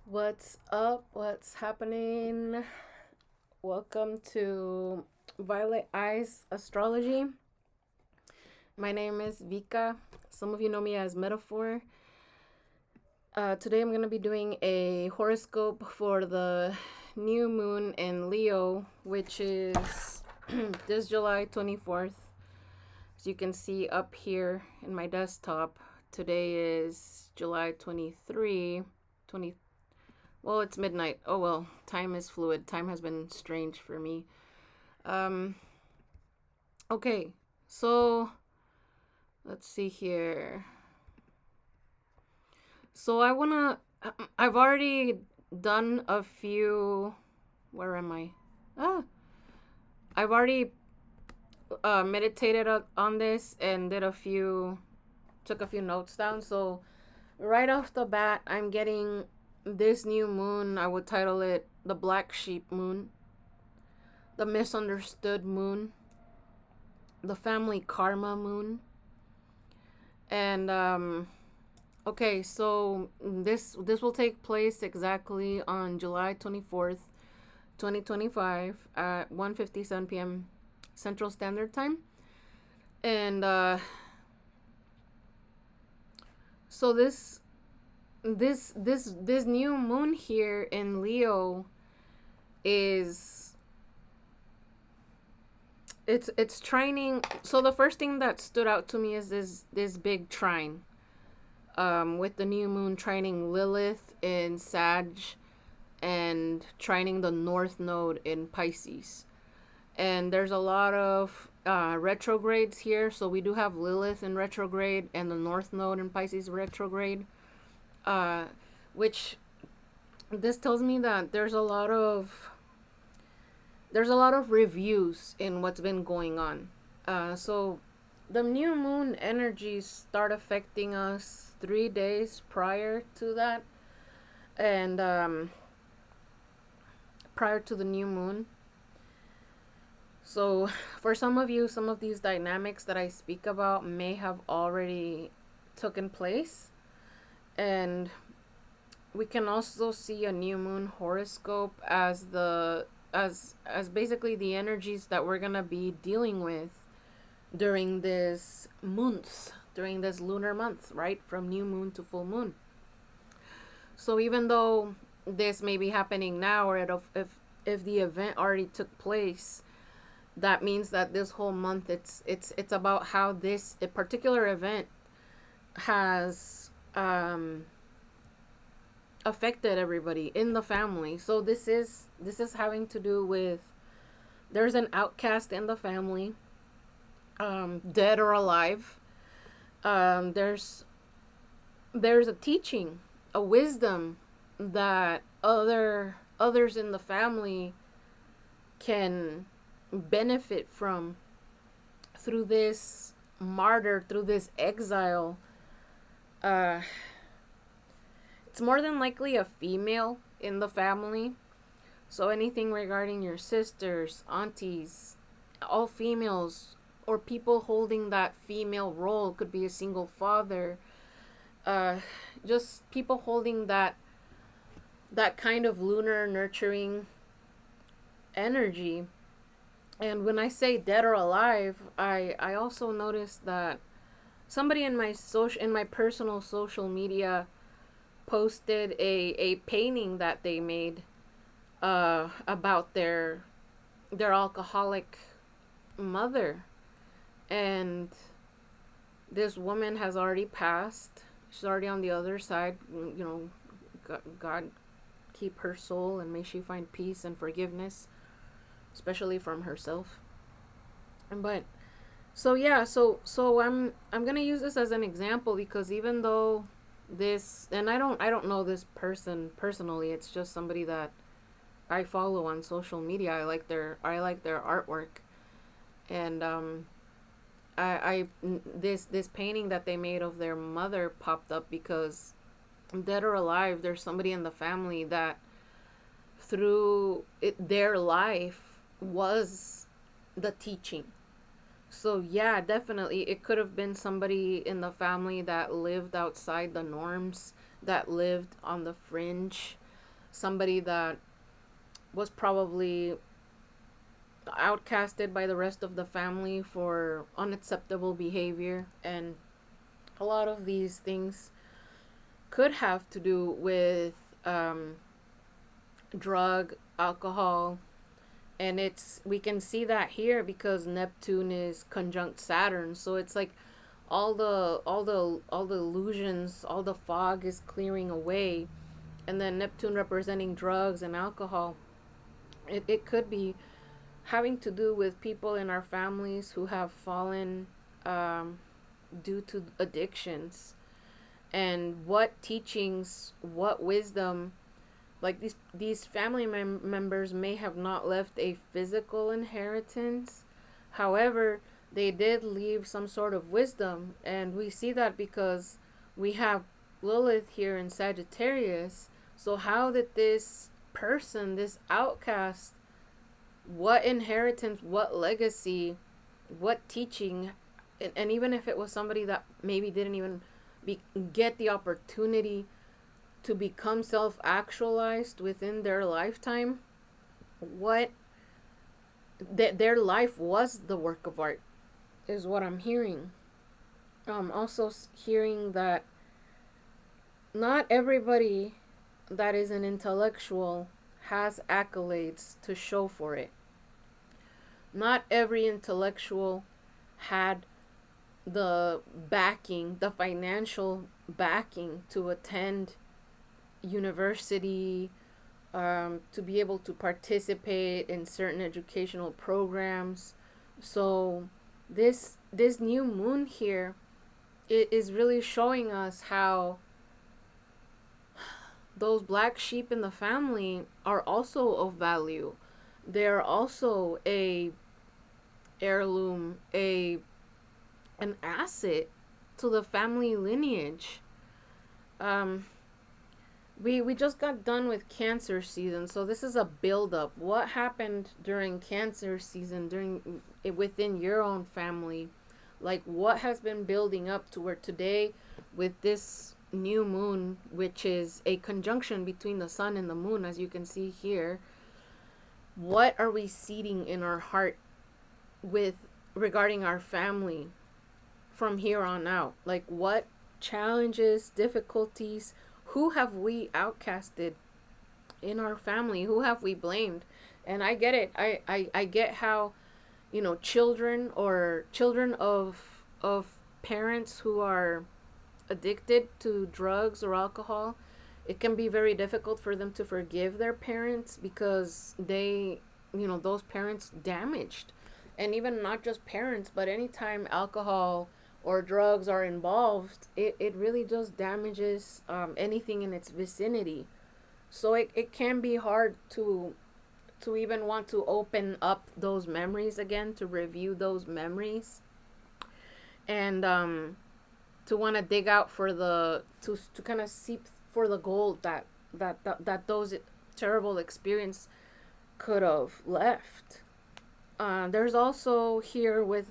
What's up? What's happening? Welcome to Eyez Astrology. My name is VIKA. Some of you know me as Metaphor. Today I'm going to be doing a horoscope for the new moon in Leo, which is this July 24th. As you can see up here in my desktop, today is July 23, 20. Well, it's midnight. Oh well, time is fluid. Time has been strange for me. Um, okay, so let's see here. So I've already done a few. Where am I? Ah, I've already meditated on this and took a few notes down. So right off the bat, I'm getting this new moon. I would title it the Black Sheep Moon, the Misunderstood Moon, the Family Karma Moon. And okay, so this will take place exactly on July 24th, 2025 at 1:57 p.m. Central Standard Time. And so this new moon here in Leo is it's trining. So the first thing that stood out to me is this big trine, with the new moon trining Lilith in Sag and trining the North Node in Pisces. And there's a lot of retrogrades here. So we do have Lilith in retrograde and the North Node in Pisces retrograde, uh, which this tells me that there's a lot of reviews in what's been going on. So the new moon energies start affecting us 3 days prior to that, and prior to the new moon. So for some of you, some of these dynamics that I speak about may have already taken place, and we can also see a new moon horoscope as basically the energies that we're gonna be dealing with during this month, during this lunar month, right? From new moon to full moon. So even though this may be happening now, or if the event already took place, that means that this whole month it's about how this a particular event has affected everybody in the family. So this is having to do with, there's an outcast in the family, dead or alive. There's a teaching, a wisdom that others in the family can benefit from through this martyr, through this exile. uh it's more than likely a female in the family. So anything regarding your sisters, aunties, all females, or people holding that female role, could be a single father, uh just people holding that kind of lunar nurturing energy. And when I say dead or alive, I also noticed that somebody in my personal social media posted a painting that they made about their alcoholic mother. And this woman has already passed. She's already on the other side. God keep her soul and may she find peace and forgiveness, especially from herself. But so yeah, so I'm gonna use this as an example, because even though this, and I don't know this person personally, it's just somebody that I follow on social media. I like their artwork. And I this painting that they made of their mother popped up because, dead or alive, there's somebody in the family that through their life was the teaching. So yeah, definitely it could have been somebody in the family that lived outside the norms, that lived on the fringe, somebody that was probably outcasted by the rest of the family for unacceptable behavior. And a lot of these things could have to do with drug, alcohol, and it's we can see that here because Neptune is conjunct Saturn. So it's like all the illusions, all the fog is clearing away, and then Neptune representing drugs and alcohol. It could be having to do with people in our families who have fallen um, due to addictions, and what teachings, what wisdom, like these family members may have not left a physical inheritance. However, they did leave some sort of wisdom, and we see that because we have Lilith here in Sagittarius. So how did this person, this outcast, what inheritance, what legacy, what teaching, and even if it was somebody that maybe didn't even get the opportunity to become self-actualized within their lifetime, what their life was the work of art is what I'm hearing. Also hearing that not everybody that is an intellectual has accolades to show for it. Not every intellectual had the backing, the financial backing to attend university, to be able to participate in certain educational programs. So this new moon here, it is really showing us how those black sheep in the family are also of value. They're also a heirloom, an asset to the family lineage. Um, we just got done with Cancer season, so this is a build up. What happened during Cancer season, during within your own family? Like what has been building up to where today, with this new moon, which is a conjunction between the sun and the moon, as you can see here, what are we seeding in our heart with regarding our family from here on out? Like what challenges, difficulties, who have we outcasted in our family? Who have we blamed? And I get it. I get how, children or children of parents who are addicted to drugs or alcohol, it can be very difficult for them to forgive their parents because they, those parents damaged. And even not just parents, but anytime alcohol or drugs are involved, it really just damages anything in its vicinity. So it can be hard to even want to open up those memories again, to review those memories, and to want to dig out for to kind of seep for the gold that those terrible experience could have left. There's also here with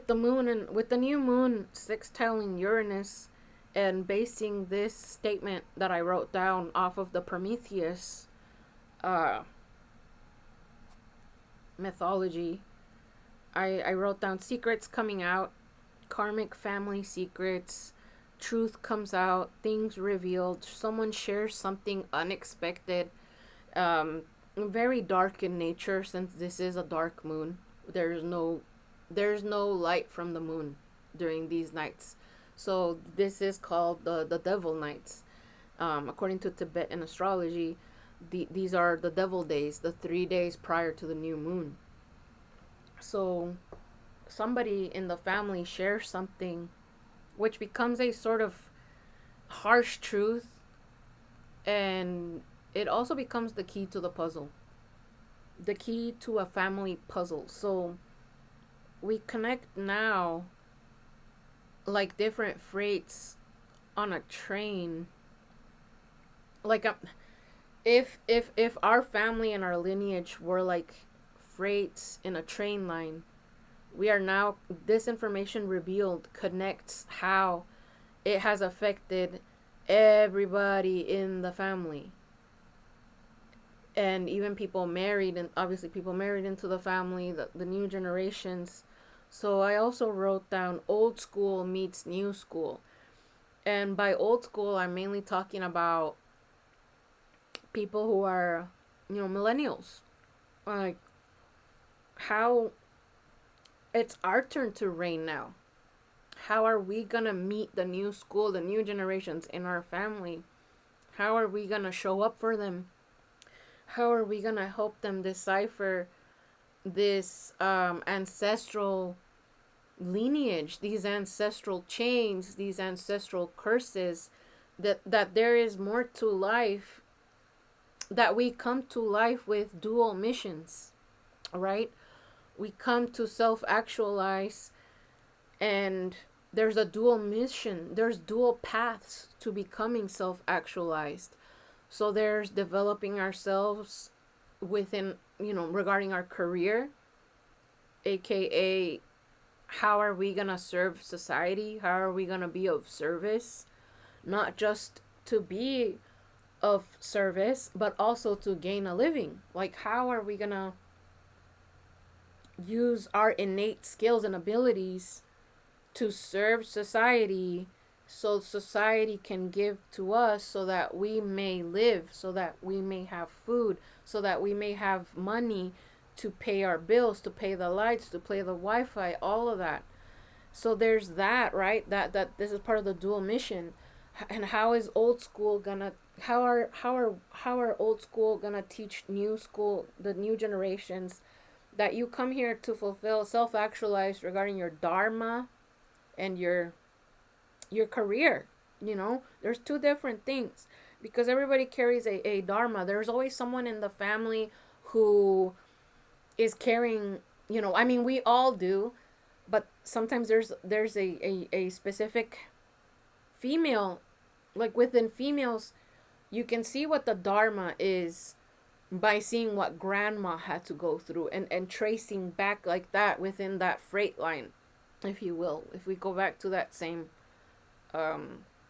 the moon and with the new moon sextiling Uranus, and basing this statement that I wrote down off of the Prometheus mythology. I wrote down secrets coming out, karmic family secrets, truth comes out, things revealed, someone shares something unexpected, very dark in nature since this is a dark moon. There's no light from the moon during these nights. So this is called the devil nights. According to Tibetan astrology, these are the devil days, the 3 days prior to the new moon. So somebody in the family shares something which becomes a sort of harsh truth, and it also becomes the key to the puzzle, the key to a family puzzle. So we connect now like different freights on a train. Like if our family and our lineage were like freights in a train line, we are now, this information revealed connects how it has affected everybody in the family. and even people married, and obviously people married into the family, the new generations. So I also wrote down old school meets new school. And by old school, I'm mainly talking about people who are, millennials. Like, how it's our turn to reign now. How are we gonna meet the new school, the new generations in our family? How are we gonna show up for them? How are we gonna help them decipher this ancestral lineage, these ancestral chains, these ancestral curses, that there is more to life, that we come to life with dual missions, right? We come to self actualize, and there's a dual mission, there's dual paths to becoming self actualized. So there's developing ourselves within, regarding our career, aka how are we going to serve society? How are we going to be of service? Not just to be of service, but also to gain a living. Like, how are we going to use our innate skills and abilities to serve society, so society can give to us, so that we may live, so that we may have food, so that we may have money to pay our bills, to pay the lights, to pay the Wi-Fi, all of that. So there's that, right? That this is part of the dual mission. And how is old school gonna, how are old school gonna teach new school, the new generations, that you come here to fulfill, self-actualize regarding your dharma and your career? There's two different things, because everybody carries a dharma. There's always someone in the family who is carrying, I mean, we all do, but sometimes there's a specific female, like within females, you can see what the dharma is by seeing what grandma had to go through, and tracing back like that within that freight line, if you will, if we go back to that same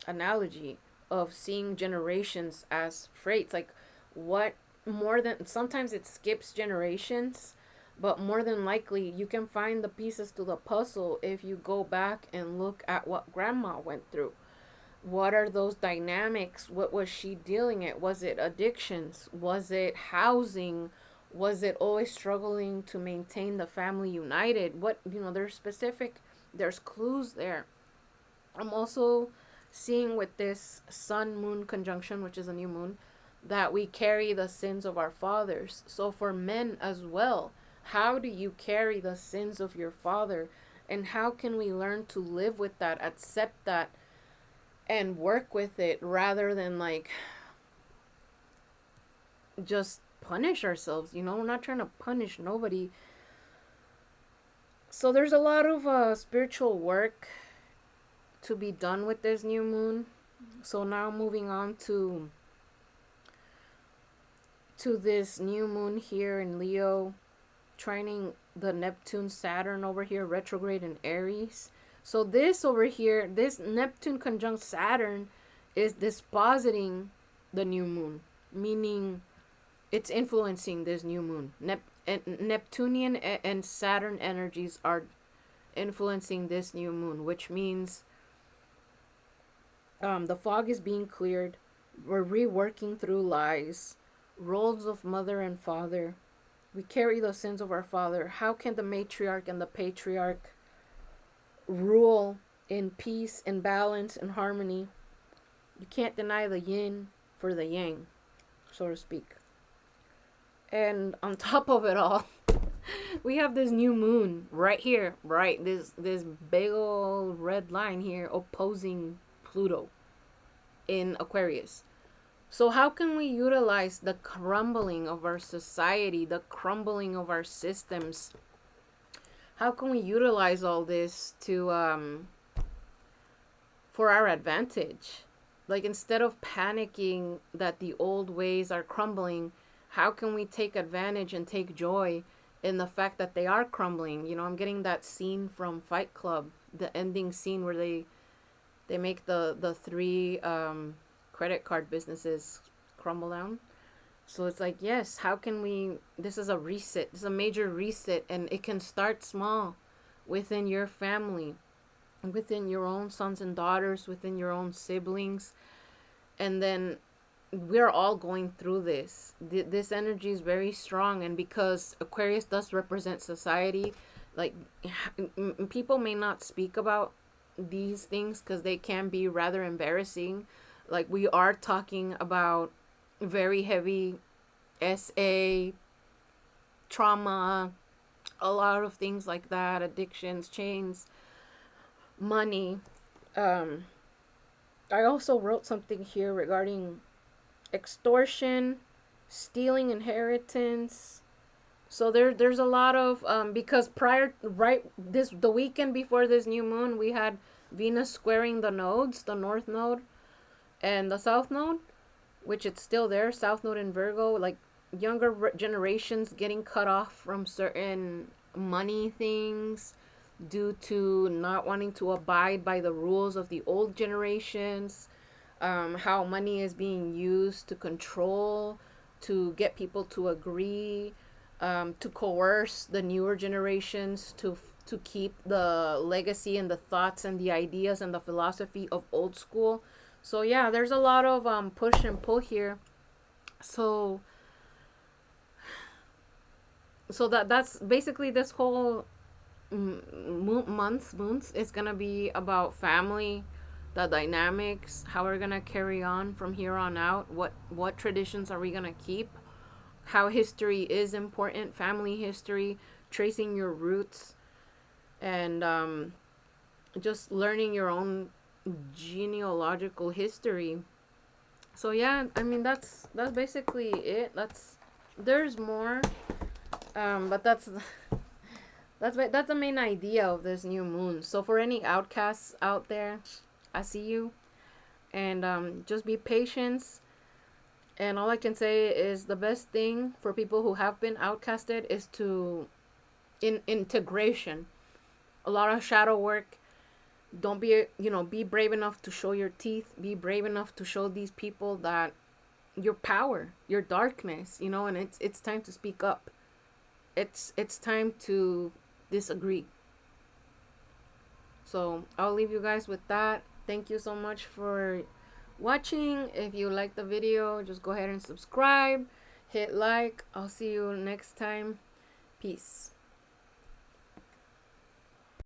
analogy of seeing generations as freights. Like, what more than, sometimes it skips generations, but more than likely you can find the pieces to the puzzle if you go back and look at what grandma went through. What are those dynamics? What was she dealing with? Was it addictions? Was it housing? Was it always struggling to maintain the family united? What, there's clues there. I'm also seeing with this sun moon conjunction, which is a new moon, that we carry the sins of our fathers. So for men as well, how do you carry the sins of your father? And how can we learn to live with that, accept that, and work with it, rather than like just punish ourselves? We're not trying to punish nobody. So there's a lot of spiritual work to be done with this new moon. So now moving on to this new moon here in Leo, trining the Neptune Saturn over here, retrograde in Aries. So this over here, this Neptune conjunct Saturn, is dispositing the new moon, meaning it's influencing this new moon. Neptunian and Saturn energies are influencing this new moon, which means the fog is being cleared. We're reworking through lies, roles of mother and father. We carry the sins of our father. How can the matriarch and the patriarch rule in peace and balance and harmony? You can't deny the yin for the yang, so to speak. And on top of it all, we have this new moon right here, right? This big old red line here opposing Pluto in Aquarius. So how can we utilize the crumbling of our society, the crumbling of our systems? How can we utilize all this to for our advantage? Like, instead of panicking that the old ways are crumbling, how can we take advantage and take joy in the fact that they are crumbling? I'm getting that scene from Fight Club, the ending scene where they make the three credit card businesses crumble down. So it's like, yes, how can we, this is a reset, this is a major reset, and it can start small within your family, within your own sons and daughters, within your own siblings. And then we're all going through this. This energy is very strong, and because Aquarius does represent society, like people may not speak about these things because they can be rather embarrassing. Like, we are talking about very heavy SA trauma, a lot of things like that, addictions, chains, money. um I also wrote something here regarding extortion, stealing inheritance. So there's a lot of because prior, right, this, the weekend before this new moon, we had Venus squaring the nodes, the north node and the south node, which it's still there, south node in Virgo. Like, younger generations getting cut off from certain money things due to not wanting to abide by the rules of the old generations. How money is being used to control, to get people to agree, to coerce the newer generations to keep the legacy and the thoughts and the ideas and the philosophy of old school. So yeah, there's a lot of push and pull here. So that's basically this whole month is gonna be about family, the dynamics, how we're gonna carry on from here on out, what traditions are we gonna keep, how history is important, family history, tracing your roots, and just learning your own genealogical history. So yeah, I mean, that's basically it. There's more, but that's the main idea of this new moon. So for any outcasts out there, I see you, and just be patient. And all I can say is the best thing for people who have been outcasted is to in integration. A lot of shadow work. Don't be, be brave enough to show your teeth. Be brave enough to show these people that your power, your darkness, and it's time to speak up. It's time to disagree. So I'll leave you guys with that. Thank you so much for watching. If you like the video, just go ahead and subscribe, hit like. I'll see you next time. Peace.